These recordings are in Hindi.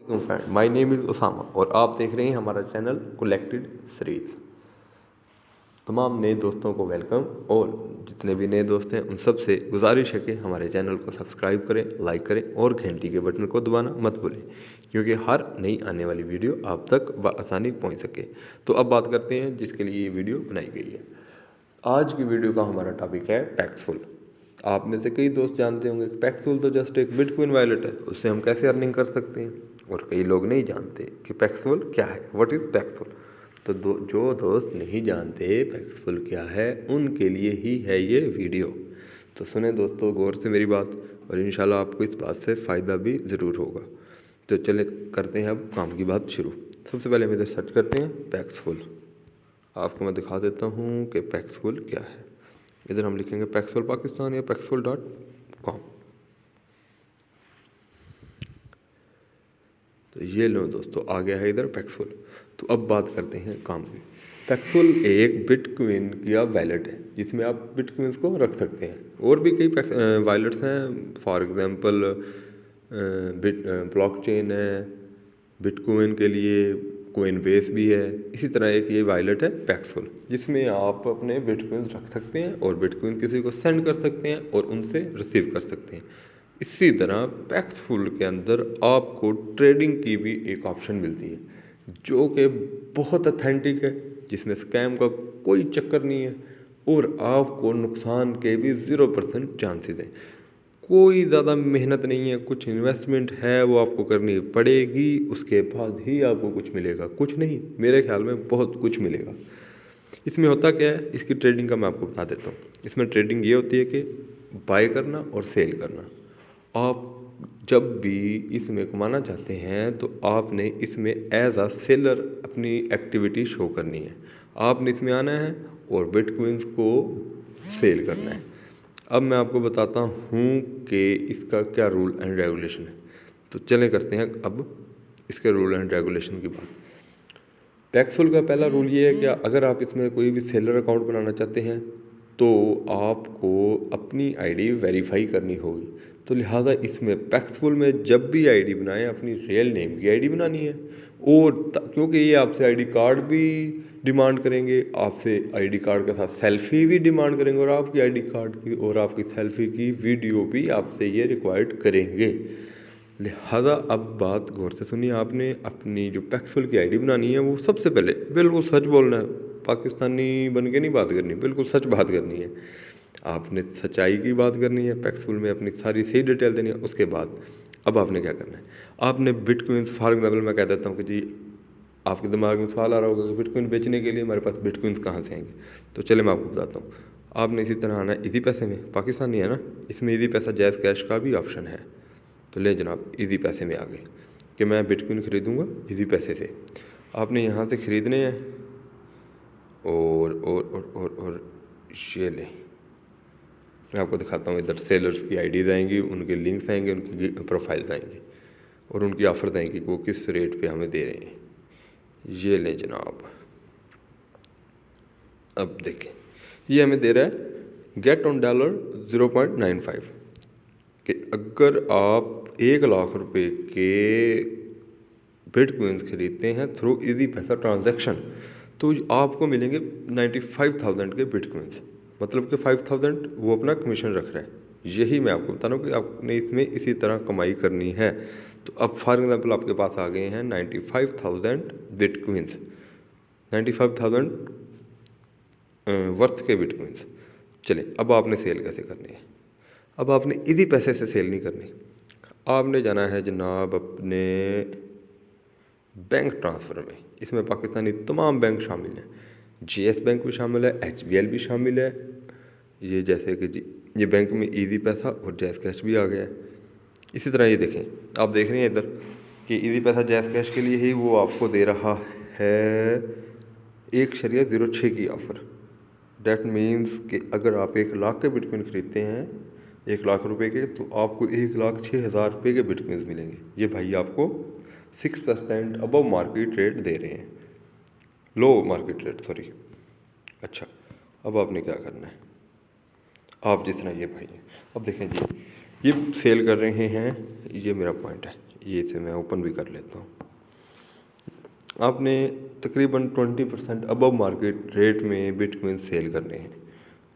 Friend, my name is Usama और आप देख रहे हैं हमारा चैनल कलेक्टेड सीरीज। तमाम नए दोस्तों को वेलकम और जितने भी नए दोस्त हैं उन सब से गुजारिश है कि हमारे चैनल को सब्सक्राइब करें, लाइक करें और घंटी के बटन को दबाना मत भूलें, क्योंकि हर नई आने वाली वीडियो आप तक बआसानी पहुंच सके। तो अब बात करते हैं जिसके लिए ये वीडियो बनाई गई है। आज की वीडियो का हमारा टॉपिक है पैक्सफुल। आप में से कई दोस्त जानते होंगे कि पैक्सफुल तो जस्ट एक बिटकॉइन वॉलेट है, उससे हम कैसे अर्निंग कर सकते हैं। और कई लोग नहीं जानते कि पैक्सफुल क्या है, व्हाट इज़ पैक्सफुल। तो जो दोस्त नहीं जानते पैक्सफुल क्या है, उनके लिए ही है ये वीडियो। तो सुने दोस्तों गौर से मेरी बात, और इंशाल्लाह आपको इस बात से फ़ायदा भी ज़रूर होगा। तो चले करते हैं अब काम की बात शुरू। सबसे पहले हम इधर सर्च करते हैं पैक्सफुल। आपको मैं दिखा देता हूँ कि पैक्सफुल क्या है। इधर हम लिखेंगे पैक्सफुल पाकिस्तान या पैक्सफुल.com। तो ये लो दोस्तों, आ गया है इधर पैक्सफुल। तो अब बात करते हैं काम की। पैक्सफुल एक बिटकॉइन का वैलेट है जिसमें आप बिटकॉइंस को रख सकते हैं। और भी कई वैलेट्स हैं, फॉर एग्जांपल ब्लॉकचेन है, बिटकॉइन के लिए कोइन बेस भी है। इसी तरह एक ये वॉलेट है पैक्सफुल, जिसमें आप अपने बिटकॉइंस रख सकते हैं और बिटकॉइंस किसी को सेंड कर सकते हैं और उनसे रिसीव कर सकते हैं। इसी तरह पैक्सफुल के अंदर आपको ट्रेडिंग की भी एक ऑप्शन मिलती है, जो कि बहुत अथेंटिक है, जिसमें स्कैम का कोई चक्कर नहीं है और आपको नुकसान के भी 0% चांसेस हैं। कोई ज़्यादा मेहनत नहीं है, कुछ इन्वेस्टमेंट है वो आपको करनी पड़ेगी, उसके बाद ही आपको कुछ मिलेगा। कुछ नहीं, मेरे ख्याल में बहुत कुछ मिलेगा। इसमें होता क्या है, इसकी ट्रेडिंग का मैं आपको बता देता हूँ। इसमें ट्रेडिंग ये होती है कि बाय करना और सेल करना। आप जब भी इसमें कमाना चाहते हैं तो आपने इसमें एज अ सेलर अपनी एक्टिविटी शो करनी है। आपने इसमें आना है और बिटकॉइंस को सेल करना है। अब मैं आपको बताता हूँ कि इसका क्या रूल एंड रेगुलेशन है। तो चलें करते हैं अब इसके रूल एंड रेगुलेशन की बात। पैक्सफुल का पहला रूल ये है कि अगर आप इसमें कोई भी सेलर अकाउंट बनाना चाहते हैं तो आपको अपनी आईडी वेरीफाई करनी होगी। तो लिहाजा इसमें पैक्सफुल में जब भी आईडी बनाएं अपनी रियल नेम की आईडी बनानी है। और क्योंकि ये आपसे आईडी कार्ड भी डिमांड करेंगे, आपसे आईडी कार्ड के साथ सेल्फी भी डिमांड करेंगे और आपकी आईडी कार्ड की और आपकी सेल्फी की वीडियो भी आपसे ये रिक्वायर्ड करेंगे। लिहाजा अब बात गौर से सुनिए। आपने अपनी जो पैक्सफुल की आईडी बनानी है वो सबसे पहले बिल्कुल सच बोलना है, पाकिस्तानी बन के नहीं बात करनी, बिल्कुल सच बात करनी है। आपने सच्चाई की बात करनी है, पैक्सफुल में अपनी सारी सही डिटेल देनी है। उसके बाद अब आपने क्या करना है, आपने बिटकॉइंस, फॉर एग्जाम्पल मैं कह देता हूँ कि जी आपके दिमाग में सवाल आ रहा होगा कि बिटकॉइन बेचने के लिए हमारे पास बिटकॉइंस कहाँ से आएंगे। तो चले मैं आपको बताता हूँ। आपने इसी तरह आना है इजी पैसे में, पाकिस्तानी है ना, इसमें इजी पैसा जैज़ कैश का भी ऑप्शन है। तो ले जनाब, इजी पैसे में आ गए कि मैं बिटकॉइन खरीदूंगा इजी पैसे से। आपने यहाँ से ख़रीदने हैं और ये ले, मैं आपको दिखाता हूँ। इधर सेलर्स की आईडीज़ आएंगी, उनके लिंक्स आएंगे, उनकी प्रोफाइल्स आएंगी और उनकी ऑफ़र्स आएंगी कि वो किस रेट पे हमें दे रहे हैं। ये ले जनाब, अब देखें ये हमें दे रहा है गेट ऑन $0.95 कि अगर आप 1,00,000 रुपये के बिटकॉइंस खरीदते हैं थ्रू इजी पैसा ट्रांजैक्शन तो आपको मिलेंगे 95,000 के बिटकॉइंस। मतलब कि 5,000 वो अपना कमीशन रख रहा है। यही मैं आपको बता रहा हूँ कि आपने इसमें इसी तरह कमाई करनी है। तो अब फॉर एग्जांपल आपके पास आ गए हैं 95,000 बिटकॉइंस, 95,000 वर्थ के बिटकॉइंस। चलिए अब आपने सेल कैसे करनी है। अब आपने इजी पैसे से सेल नहीं करनी, आपने जाना है जनाब अपने बैंक ट्रांसफ़र में। इसमें पाकिस्तानी तमाम बैंक शामिल हैं, जीएस बैंक भी शामिल है, एचबीएल भी शामिल है। ये जैसे कि जी ये बैंक में इजी पैसा और जैज़ कैश भी आ गया है। इसी तरह ये देखें, आप देख रहे हैं इधर कि इजी पैसा जैज़ कैश के लिए ही वो आपको दे रहा है 1.06 की ऑफ़र। डैट मीन्स कि अगर आप 1,00,000 के बिटकॉइन खरीदते हैं 1,00,000 रुपये के, तो आपको 1,06,000 रुपये के बिटकॉइंस मिलेंगे। ये भाई आपको 6% अबव मार्केट रेट दे रहे हैं, लो मार्केट रेट सॉरी। अच्छा, अब आपने क्या करना है, आप जिस तरह ये भाई अब देखें जी ये सेल कर रहे हैं, ये मेरा पॉइंट है, ये इसे मैं ओपन भी कर लेता हूँ। आपने तकरीबन 20% अबव मार्केट रेट में बिटकॉइन सेल करने हैं।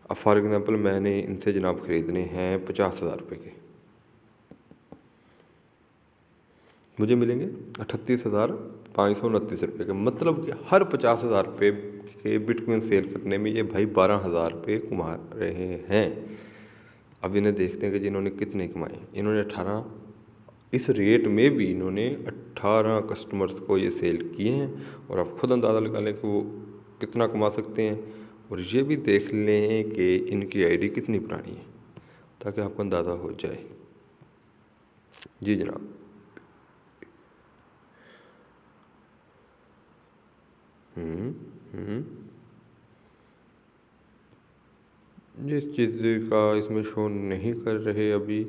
अब फॉर एग्ज़ाम्पल मैंने इनसे जनाब ख़रीदने हैं 50,000 रुपये के, मुझे मिलेंगे 38,529 रुपये के। मतलब कि हर 50,000 रुपये के बिटकॉइन सेल करने में ये भाई 12,000 रुपये कमा रहे हैं। अब इन्हें देखते हैं कि जिन्होंने कितने कमाए। इन्होंने 18, इस रेट में भी इन्होंने 18 कस्टमर्स को ये सेल किए हैं। और आप खुद अंदाज़ा लगा लें कि वो कितना कमा सकते हैं। और ये भी देख लें कि इनकी आईडी कितनी पुरानी है, ताकि आपको अंदाज़ा हो जाए। जी जनाब, जिस चीज़ का इसमें शो नहीं कर रहे अभी,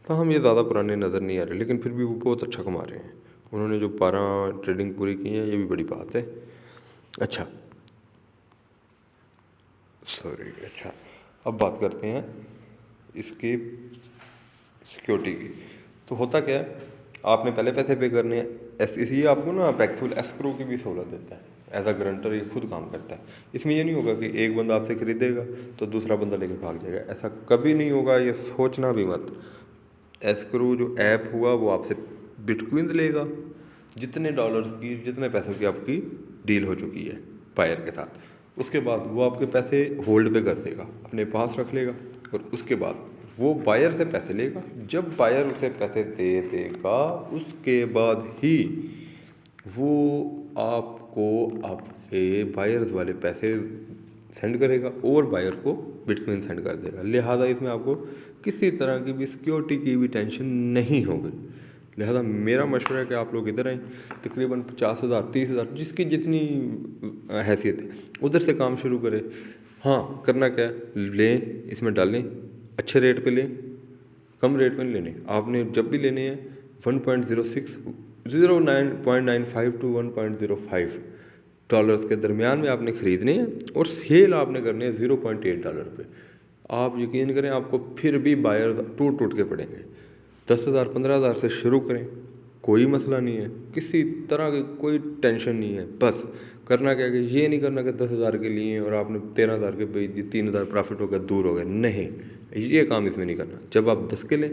तो हम ये ज़्यादा पुराने नज़र नहीं आ रहे, लेकिन फिर भी वो बहुत अच्छा कमा रहे हैं। उन्होंने जो 12 ट्रेडिंग पूरी की है, ये भी बड़ी बात है। अच्छा, अब बात करते हैं इसकी सिक्योरिटी की। तो होता क्या है, आपने पहले पैसे पे करने हैं। इसलिए आपको ना पैक्सफुल एस्क्रो की भी सहूलत देता है। एज अ गारंटर ये खुद काम करता है। इसमें ये नहीं होगा कि एक बंदा आपसे खरीदेगा तो दूसरा बंदा लेकर भाग जाएगा, ऐसा कभी नहीं होगा, ये सोचना भी मत। एस्क्रो जो ऐप हुआ वो आपसे बिटकॉइंस लेगा, जितने डॉलर्स की, जितने पैसों की आपकी डील हो चुकी है बायर के साथ, उसके बाद वो आपके पैसे होल्ड पे कर देगा, अपने पास रख लेगा। और उसके बाद वो बायर से पैसे लेगा। जब बायर उसे पैसे दे देगा, उसके बाद ही वो आपको आपके बायर्स वाले पैसे सेंड करेगा और बायर को बिटकॉइन सेंड कर देगा। लिहाजा इसमें आपको किसी तरह की भी सिक्योरिटी की भी टेंशन नहीं होगी। लिहाजा मेरा मशवरा है कि आप लोग इधर आएँ, तकरीबन 50,000 30,000 जिसकी जितनी हैसियत है उधर से काम शुरू करें। हाँ, करना क्या है, लें, इसमें डालें, अच्छे रेट पे लें, कम रेट पे नहीं लेने। आपने जब भी लेने हैं 1.06 0.95 टू 1.05 डॉलर्स के दरमियान में आपने ख़रीदने हैं और सेल आपने करने हैं 0.8 डॉलर पे। आप यकीन करें, आपको फिर भी बायर्स टूट टूट के पड़ेंगे। 10,000 15,000 से शुरू करें, कोई मसला नहीं है, किसी तरह की कोई टेंशन नहीं है। बस करना क्या है कि ये नहीं करना कि 10,000 के लिए और आपने 13,000 के बेच दिए, 3,000 प्रॉफिट हो गया, दूर हो गया। नहीं, ये काम इसमें नहीं करना। जब आप 10 के लें,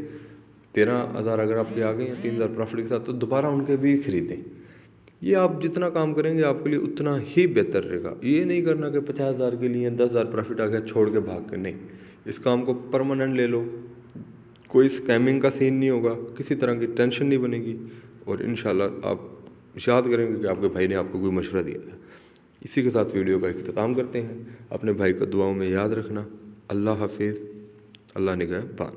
13,000 अगर आपके आ गए हैं 3,000 प्रॉफिट के साथ, तो दोबारा उनके भी खरीदें। ये आप जितना काम करेंगे आपके लिए उतना ही बेहतर रहेगा। ये नहीं करना कि 50,000 के लिए 10,000 प्रॉफिट आ गया छोड़ के भाग के। नहीं, इस काम को परमानेंट ले लो, कोई स्कैमिंग का सीन नहीं होगा, किसी तरह की टेंशन नहीं बनेगी। और इंशाल्लाह आप याद करेंगे कि आपके भाई ने आपको कोई मशवरा दिया था। इसी के साथ वीडियो का इख्तिताम करते हैं। अपने भाई को दुआओं में याद रखना। अल्लाह हाफिज़, अल्लाह निगहबान।